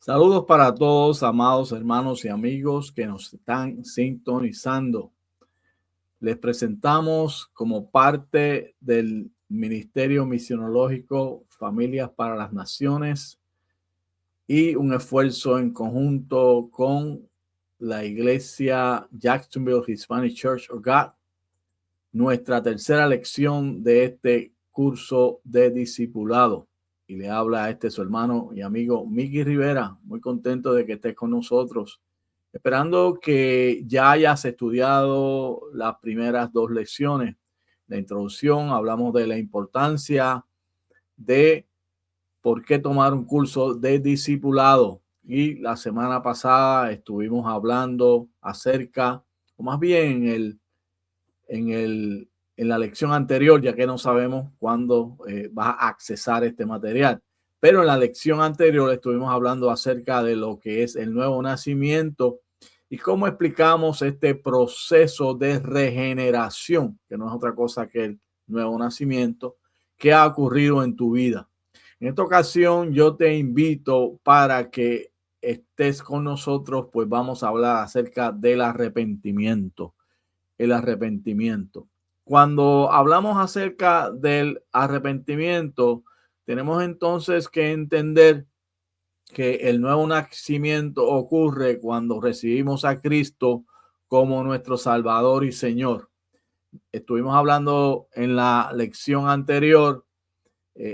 Saludos para todos, amados hermanos y amigos que nos están sintonizando. Les presentamos como parte del Ministerio Misionológico Familias para las Naciones y un esfuerzo en conjunto con la iglesia Jacksonville Hispanic Church of God, nuestra tercera lección de este curso de discipulado. Y le habla a su hermano y amigo Miki Rivera. Muy contento de que estés con nosotros. Esperando que ya hayas estudiado las primeras dos lecciones. La introducción, hablamos de la importancia de por qué tomar un curso de discipulado. Y la semana pasada estuvimos hablando acerca, o más bien en la lección anterior, ya que no sabemos cuándo vas a accesar este material. Pero en la lección anterior estuvimos hablando acerca de lo que es el nuevo nacimiento y cómo explicamos este proceso de regeneración, que no es otra cosa que el nuevo nacimiento, que ha ocurrido en tu vida. En esta ocasión yo te invito para que estés con nosotros, pues vamos a hablar acerca del arrepentimiento. El arrepentimiento. Cuando hablamos acerca del arrepentimiento, tenemos entonces que entender que el nuevo nacimiento ocurre cuando recibimos a Cristo como nuestro Salvador y Señor. Estuvimos hablando en la lección anterior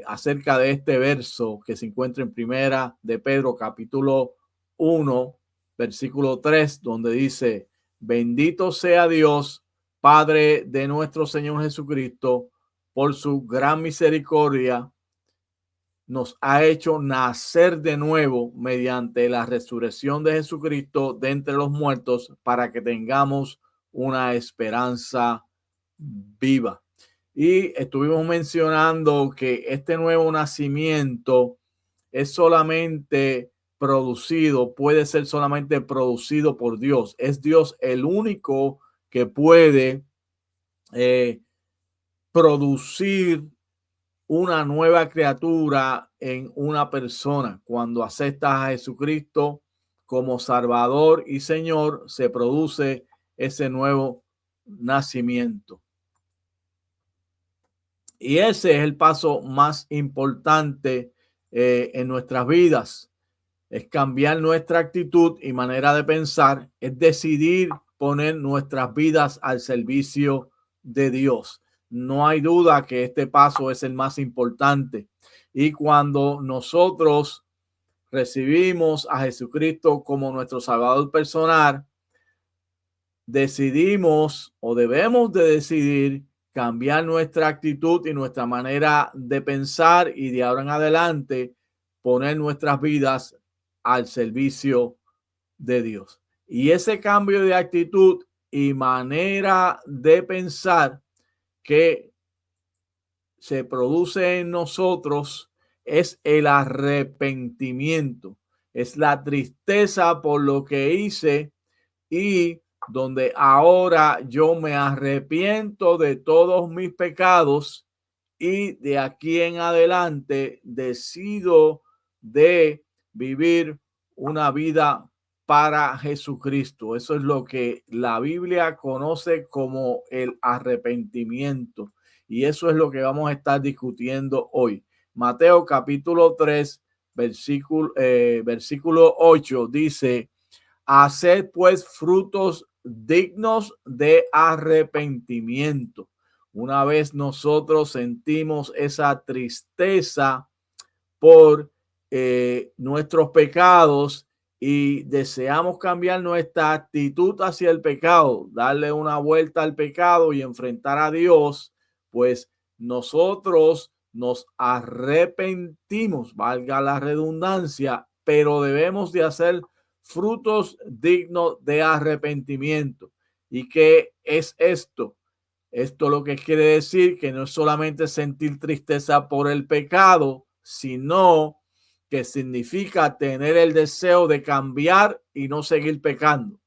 acerca de este verso que se encuentra en Primera de Pedro, capítulo 1, versículo 3, donde dice: bendito sea Dios, Padre de nuestro Señor Jesucristo, por su gran misericordia, nos ha hecho nacer de nuevo mediante la resurrección de Jesucristo de entre los muertos, para que tengamos una esperanza viva. Y estuvimos mencionando que este nuevo nacimiento es solamente producido, puede ser solamente producido por Dios. Es Dios el único que puede producir una nueva criatura en una persona. Cuando aceptas a Jesucristo como Salvador y Señor, se produce ese nuevo nacimiento. Y ese es el paso más importante en nuestras vidas. Es cambiar nuestra actitud y manera de pensar, es decidir poner nuestras vidas al servicio de Dios. No hay duda que este paso es el más importante. Y cuando nosotros recibimos a Jesucristo como nuestro Salvador personal, decidimos o debemos de decidir cambiar nuestra actitud y nuestra manera de pensar, y de ahora en adelante poner nuestras vidas al servicio de Dios. Y ese cambio de actitud y manera de pensar que se produce en nosotros es el arrepentimiento, es la tristeza por lo que hice, y donde ahora yo me arrepiento de todos mis pecados, y de aquí en adelante decido de vivir una vida para Jesucristo. Eso es lo que la Biblia conoce como el arrepentimiento. Y eso es lo que vamos a estar discutiendo hoy. Mateo capítulo 3, versículo 8 dice: haced pues frutos dignos de arrepentimiento. Una vez nosotros sentimos esa tristeza por nuestros pecados y deseamos cambiar nuestra actitud hacia el pecado, darle una vuelta al pecado y enfrentar a Dios, pues nosotros nos arrepentimos, valga la redundancia, pero debemos de hacer frutos dignos de arrepentimiento. ¿Y qué es esto? Esto lo que quiere decir que no es solamente sentir tristeza por el pecado, sino que significa tener el deseo de cambiar y no seguir pecando.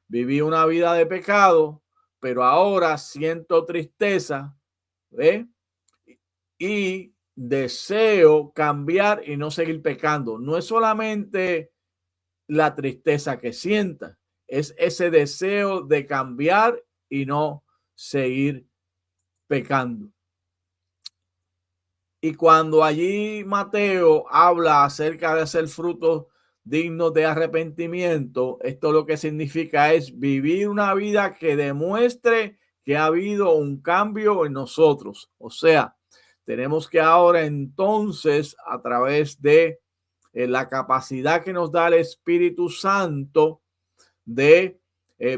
Viví una vida de pecado, pero ahora siento tristeza, ¿eh? Y deseo cambiar y no seguir pecando. No es solamente la tristeza que sientas, es ese deseo de cambiar y no seguir pecando. Y cuando allí Mateo habla acerca de hacer frutos dignos de arrepentimiento, esto lo que significa es vivir una vida que demuestre que ha habido un cambio en nosotros. O sea, tenemos que ahora entonces, a través de la capacidad que nos da el Espíritu Santo de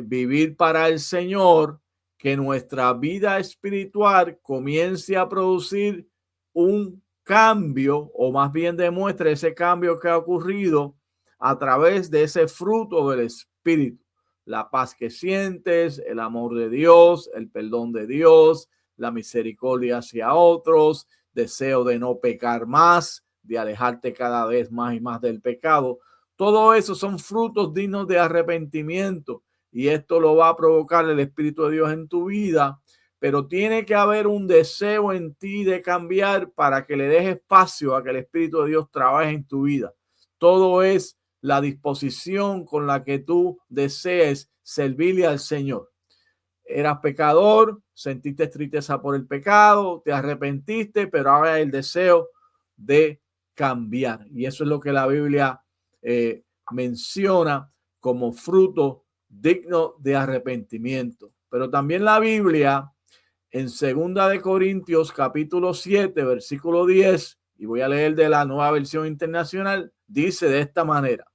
vivir para el Señor, que nuestra vida espiritual comience a producir un cambio, o más bien demuestre ese cambio que ha ocurrido a través de ese fruto del Espíritu. La paz que sientes, el amor de Dios, el perdón de Dios, la misericordia hacia otros, deseo de no pecar más, de alejarte cada vez más y más del pecado. Todo eso son frutos dignos de arrepentimiento, y esto lo va a provocar el Espíritu de Dios en tu vida, pero tiene que haber un deseo en ti de cambiar para que le des espacio a que el Espíritu de Dios trabaje en tu vida. Todo es la disposición con la que tú desees servirle al Señor. Eras pecador, sentiste tristeza por el pecado, te arrepentiste, pero ahora hay el deseo de cambiar. Y eso es lo que la Biblia menciona como fruto digno de arrepentimiento. Pero también la Biblia en 2 Corintios capítulo 7, versículo 10, y voy a leer de la Nueva Versión Internacional, dice de esta manera: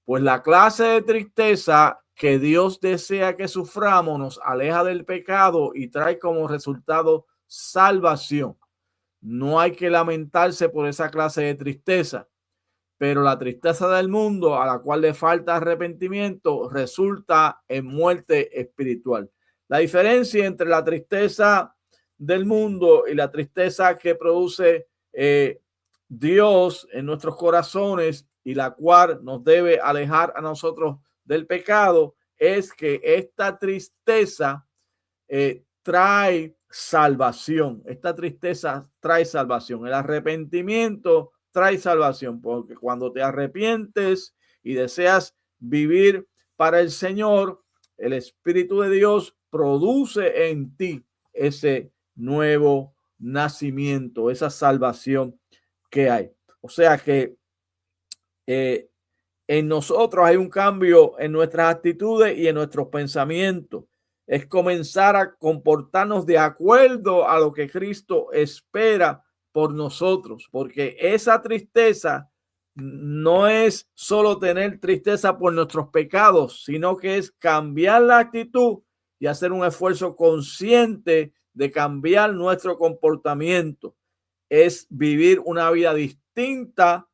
pues la clase de tristeza que Dios desea que suframos nos aleja del pecado y trae como resultado salvación. No hay que lamentarse por esa clase de tristeza, pero la tristeza del mundo, a la cual le falta arrepentimiento, resulta en muerte espiritual. La diferencia entre la tristeza del mundo y la tristeza que produce Dios en nuestros corazones, y la cual nos debe alejar a nosotros del pecado, es que esta tristeza trae salvación. Esta tristeza trae salvación. El arrepentimiento trae salvación, porque cuando te arrepientes y deseas vivir para el Señor, el Espíritu de Dios produce en ti ese nuevo nacimiento, esa salvación que hay. O sea que en nosotros hay un cambio en nuestras actitudes y en nuestros pensamientos. Es comenzar a comportarnos de acuerdo a lo que Cristo espera por nosotros, porque esa tristeza no es solo tener tristeza por nuestros pecados, sino que es cambiar la actitud y hacer un esfuerzo consciente de cambiar nuestro comportamiento. Es vivir una vida distinta,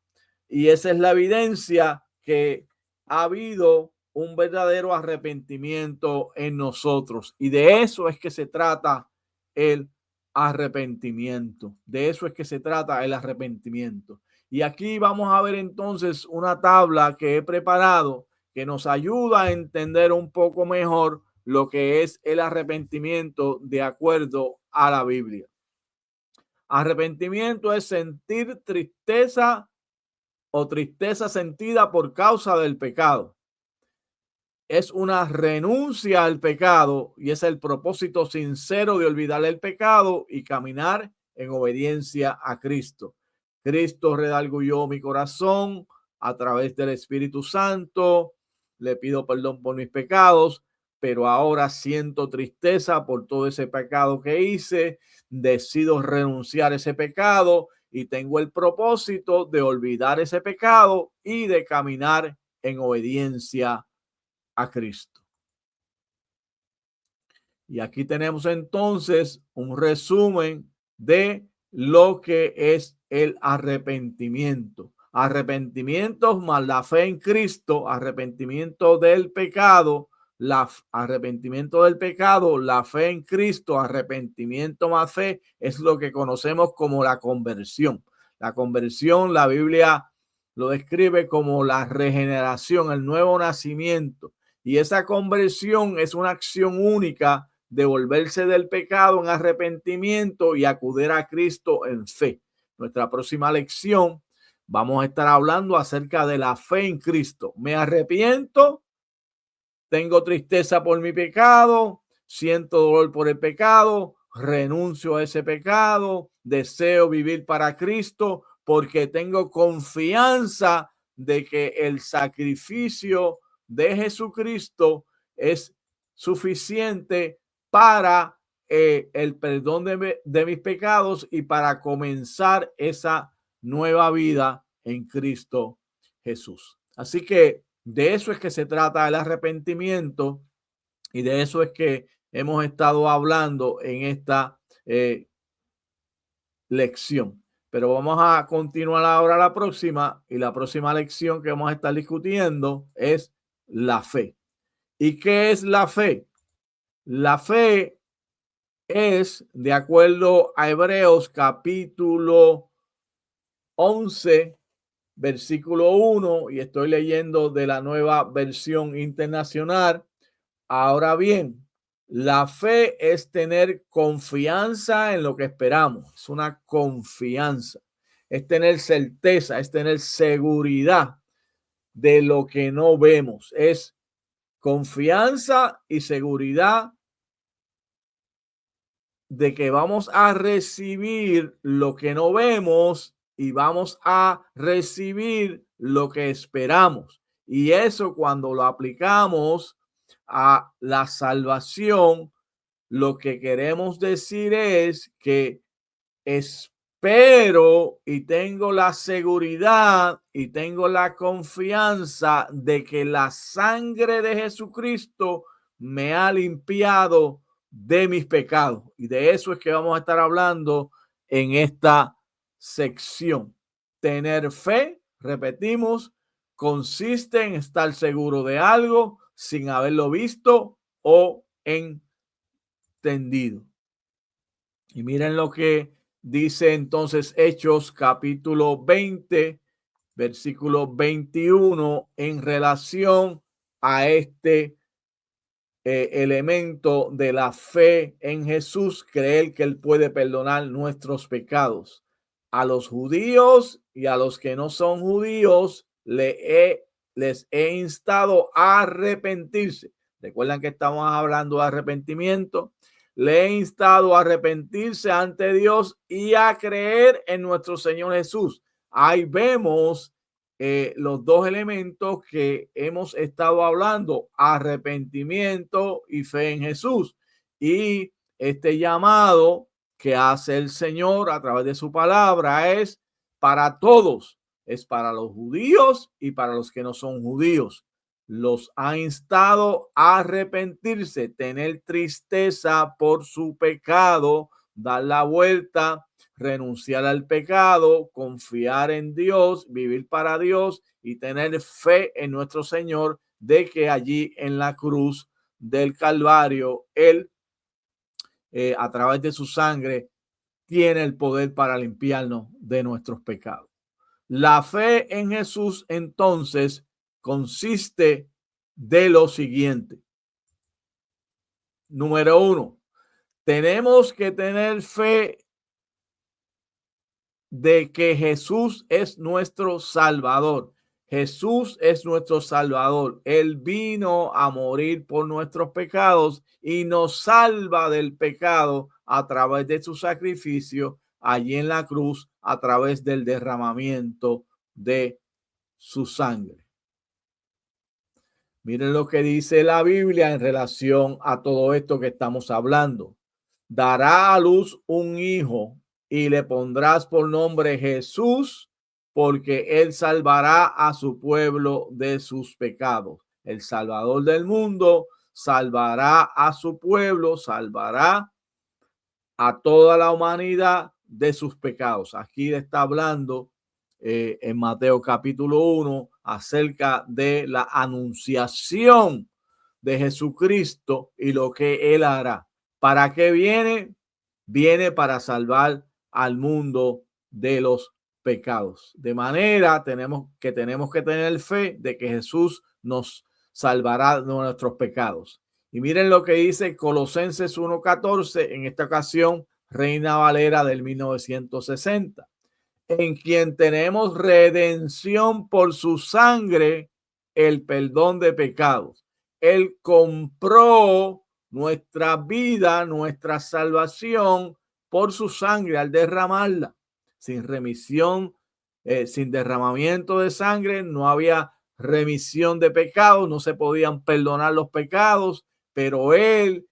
y esa es la evidencia que ha habido un verdadero arrepentimiento en nosotros. Y de eso es que se trata el arrepentimiento. De eso es que se trata el arrepentimiento. Y aquí vamos a ver entonces una tabla que he preparado que nos ayuda a entender un poco mejor lo que es el arrepentimiento de acuerdo a la Biblia. Arrepentimiento es sentir tristeza o tristeza sentida por causa del pecado. Es una renuncia al pecado y es el propósito sincero de olvidar el pecado y caminar en obediencia a Cristo. Cristo redarguyó mi corazón a través del Espíritu Santo. Le pido perdón por mis pecados, pero ahora siento tristeza por todo ese pecado que hice. Decido renunciar a ese pecado y tengo el propósito de olvidar ese pecado y de caminar en obediencia a Cristo. Y aquí tenemos entonces un resumen de lo que es el arrepentimiento. Arrepentimiento más la fe en Cristo, arrepentimiento del pecado, arrepentimiento del pecado, la fe en Cristo, arrepentimiento más fe, es lo que conocemos como la conversión. La conversión, la Biblia lo describe como la regeneración, el nuevo nacimiento. Y esa conversión es una acción única de volverse del pecado en arrepentimiento y acudir a Cristo en fe. Nuestra próxima lección Vamos a estar hablando acerca de la fe en Cristo. Me arrepiento, tengo tristeza por mi pecado, siento dolor por el pecado, renuncio a ese pecado, deseo vivir para Cristo porque tengo confianza de que el sacrificio de Jesucristo es suficiente para el perdón de mis pecados y para comenzar esa nueva vida en Cristo Jesús. Así que de eso es que se trata el arrepentimiento y de eso es que hemos estado hablando en esta lección. Pero vamos a continuar ahora la próxima, y la próxima lección que vamos a estar discutiendo es la fe. ¿Y qué es la fe? La fe es, de acuerdo a Hebreos capítulo 11, versículo 1, y estoy leyendo de la Nueva Versión Internacional. Ahora bien, la fe es tener confianza en lo que esperamos. Es una confianza. Es tener certeza, es tener seguridad de lo que no vemos. Es confianza y seguridad de que vamos a recibir lo que no vemos y vamos a recibir lo que esperamos. Y eso, cuando lo aplicamos a la salvación, lo que queremos decir es que espero y tengo la seguridad y tengo la confianza de que la sangre de Jesucristo me ha limpiado de mis pecados. Y de eso es que vamos a estar hablando en esta sección. Tener fe, repetimos, consiste en estar seguro de algo sin haberlo visto o entendido. Y miren lo que dice entonces Hechos capítulo 20, versículo 21 en relación a este elemento de la fe en Jesús, creer que Él puede perdonar nuestros pecados. A los judíos y a los que no son judíos les he instado a arrepentirse. Recuerdan que estamos hablando de arrepentimiento. Le he instado a arrepentirse ante Dios y a creer en nuestro Señor Jesús. Ahí vemos los dos elementos que hemos estado hablando: arrepentimiento y fe en Jesús. Y este llamado que hace el Señor a través de su palabra es para todos, es para los judíos y para los que no son judíos. Los ha instado a arrepentirse, tener tristeza por su pecado, dar la vuelta, renunciar al pecado, confiar en Dios, vivir para Dios y tener fe en nuestro Señor de que allí en la cruz del Calvario, Él, a través de su sangre, tiene el poder para limpiarnos de nuestros pecados. La fe en Jesús entonces consiste de lo siguiente. Número 1, tenemos que tener fe de que Jesús es nuestro Salvador. Jesús es nuestro Salvador. Él vino a morir por nuestros pecados y nos salva del pecado a través de su sacrificio allí en la cruz, a través del derramamiento de su sangre. Miren lo que dice la Biblia en relación a todo esto que estamos hablando. Dará a luz un hijo y le pondrás por nombre Jesús, porque él salvará a su pueblo de sus pecados. El Salvador del mundo salvará a su pueblo, salvará a toda la humanidad de sus pecados. Aquí está hablando en Mateo capítulo 1 acerca de la anunciación de Jesucristo y lo que él hará. ¿Para qué viene? Viene para salvar al mundo de los pecados. De manera tenemos que tener fe de que Jesús nos salvará de nuestros pecados. Y miren lo que dice Colosenses 1:14, en esta ocasión Reina Valera del 1960. en quien tenemos redención por su sangre, el perdón de pecados. Él compró nuestra vida, nuestra salvación por su sangre al derramarla. Sin remisión, sin derramamiento de sangre, no había remisión de pecados, no se podían perdonar los pecados, pero Él,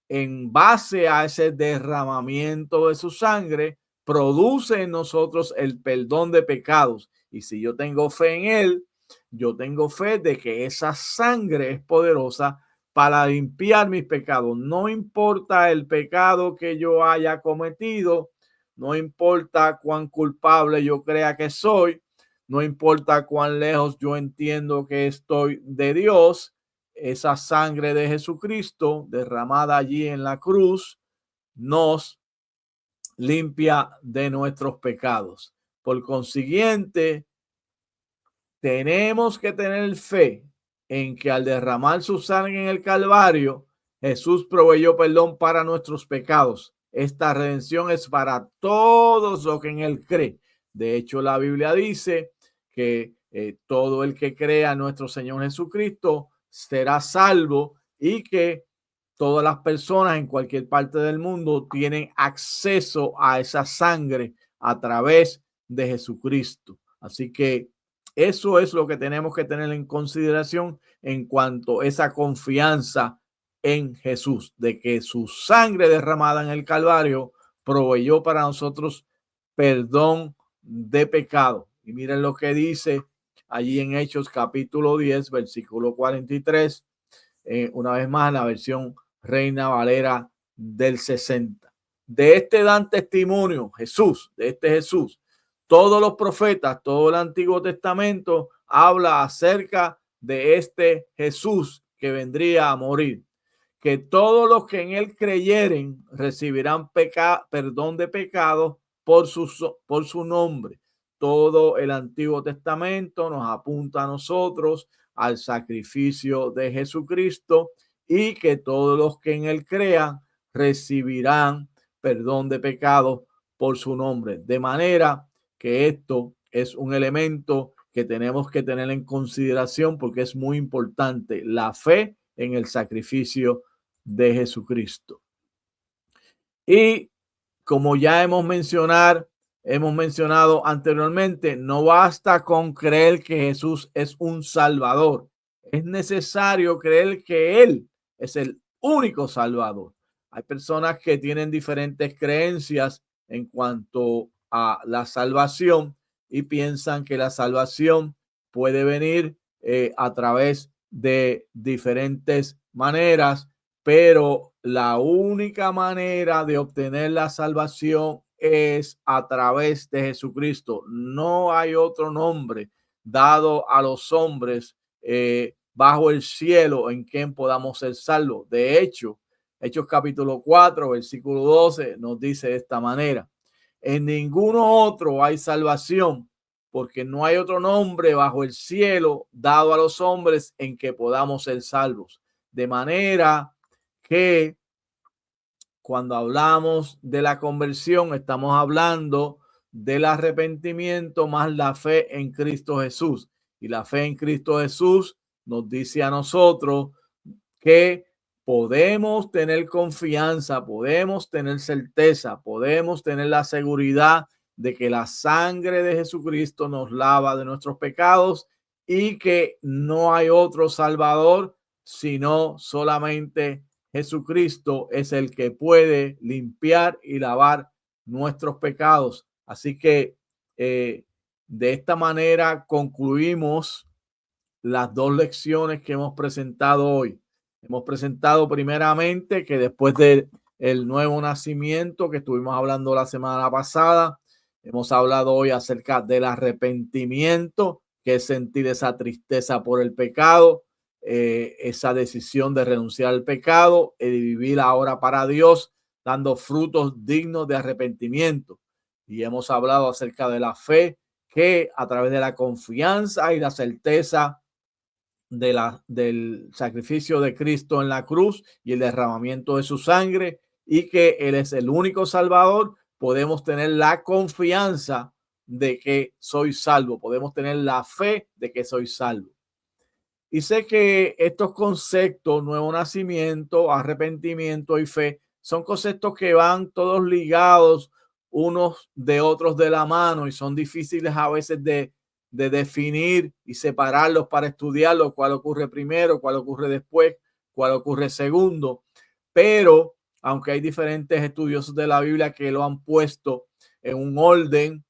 en base a ese derramamiento de su sangre, produce en nosotros el perdón de pecados. Y si yo tengo fe en Él, yo tengo fe de que esa sangre es poderosa para limpiar mis pecados. No importa el pecado que yo haya cometido, no importa cuán culpable yo crea que soy, no importa cuán lejos yo entiendo que estoy de Dios, esa sangre de Jesucristo derramada allí en la cruz nos limpia de nuestros pecados. Por consiguiente, tenemos que tener fe en que al derramar su sangre en el Calvario, Jesús proveyó perdón para nuestros pecados. Esta redención es para todos los que en Él creen. De hecho, la Biblia dice que todo el que crea en nuestro Señor Jesucristo será salvo y que todas las personas en cualquier parte del mundo tienen acceso a esa sangre a través de Jesucristo. Así que eso es lo que tenemos que tener en consideración en cuanto a esa confianza en Jesús, de que su sangre derramada en el Calvario proveyó para nosotros perdón de pecado. Y miren lo que dice allí en Hechos capítulo 10, versículo 43, una vez más en la versión Reina Valera del 60. De este dan testimonio Jesús, de este Jesús. Todos los profetas, todo el Antiguo Testamento habla acerca de este Jesús que vendría a morir. Que todos los que en él creyeren recibirán perdón de pecados por su nombre. Todo el Antiguo Testamento nos apunta a nosotros al sacrificio de Jesucristo y que todos los que en él crean recibirán perdón de pecados por su nombre. De manera que esto es un elemento que tenemos que tener en consideración porque es muy importante, la fe en el sacrificio de Jesucristo. Y como ya hemos mencionado anteriormente, no basta con creer que Jesús es un Salvador. Es necesario creer que Él es el único Salvador. Hay personas que tienen diferentes creencias en cuanto a la salvación y piensan que la salvación puede venir a través de diferentes maneras, pero la única manera de obtener la salvación es a través de Jesucristo. No hay otro nombre dado a los hombres bajo el cielo en quien podamos ser salvos. De hecho, Hechos capítulo 4, versículo 12 nos dice de esta manera: en ninguno otro hay salvación, porque no hay otro nombre bajo el cielo dado a los hombres en que podamos ser salvos. De manera que cuando hablamos de la conversión, estamos hablando del arrepentimiento más la fe en Cristo Jesús. Y la fe en Cristo Jesús nos dice a nosotros que podemos tener confianza, podemos tener certeza, podemos tener la seguridad de que la sangre de Jesucristo nos lava de nuestros pecados y que no hay otro Salvador sino solamente Jesucristo es el que puede limpiar y lavar nuestros pecados. Así que de esta manera concluimos las dos lecciones que hemos presentado hoy. Hemos presentado primeramente que después del nuevo nacimiento que estuvimos hablando la semana pasada, hemos hablado hoy acerca del arrepentimiento, que es sentir esa tristeza por el pecado, esa decisión de renunciar al pecado y de vivir ahora para Dios, dando frutos dignos de arrepentimiento. Y hemos hablado acerca de la fe, que a través de la confianza y la certeza del sacrificio de Cristo en la cruz y el derramamiento de su sangre, y que Él es el único Salvador, podemos tener la confianza de que soy salvo. Podemos tener la fe de que soy salvo. Y sé que estos conceptos, nuevo nacimiento, arrepentimiento y fe, son conceptos que van todos ligados unos de otros de la mano y son difíciles a veces de definir y separarlos para estudiarlos, cuál ocurre primero, cuál ocurre después, cuál ocurre segundo. Pero aunque hay diferentes estudiosos de la Biblia que lo han puesto en un orden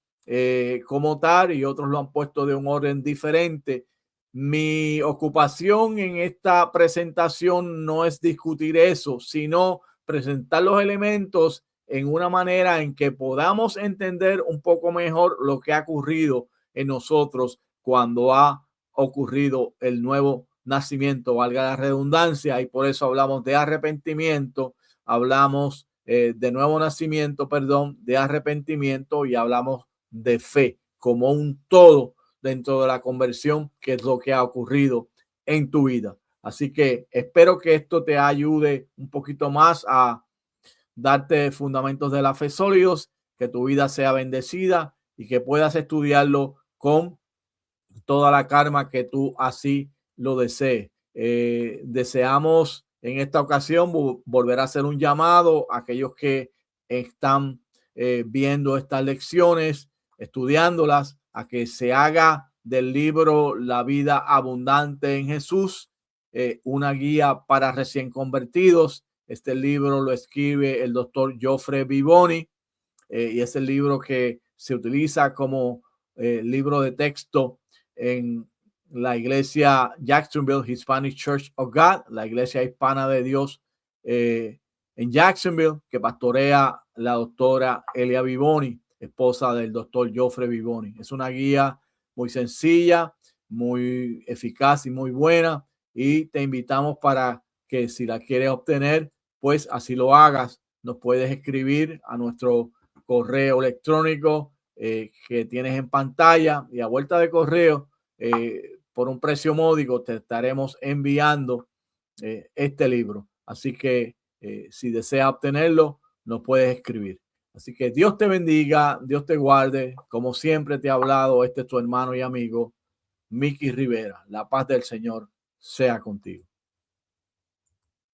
como tal y otros lo han puesto de un orden diferente, mi ocupación en esta presentación no es discutir eso, sino presentar los elementos en una manera en que podamos entender un poco mejor lo que ha ocurrido en nosotros cuando ha ocurrido el nuevo nacimiento, valga la redundancia, y por eso hablamos de arrepentimiento, hablamos de nuevo nacimiento, perdón, de arrepentimiento y hablamos de fe como un todo dentro de la conversión, que es lo que ha ocurrido en tu vida. Así que espero que esto te ayude un poquito más a darte fundamentos de la fe sólidos, que tu vida sea bendecida y que puedas estudiarlo con toda la calma que tú así lo desees. Deseamos en esta ocasión volver a hacer un llamado a aquellos que están viendo estas lecciones, estudiándolas, a que se haga del libro La vida abundante en Jesús, una guía para recién convertidos. Este libro lo escribe el doctor Geoffrey Vivoni y es el libro que se utiliza como libro de texto en la iglesia Jacksonville Hispanic Church of God, la iglesia hispana de Dios en Jacksonville, que pastorea la doctora Elia Vivoni, esposa del doctor Geoffrey Vivoni. Es una guía muy sencilla, muy eficaz y muy buena, y te invitamos para que si la quieres obtener, pues así lo hagas. Nos puedes escribir a nuestro correo electrónico que tienes en pantalla, y a vuelta de correo por un precio módico te estaremos enviando este libro. Así que si deseas obtenerlo, nos puedes escribir. Así que Dios te bendiga, Dios te guarde. Como siempre te he hablado, este es tu hermano y amigo Mickey Rivera. La paz del Señor sea contigo.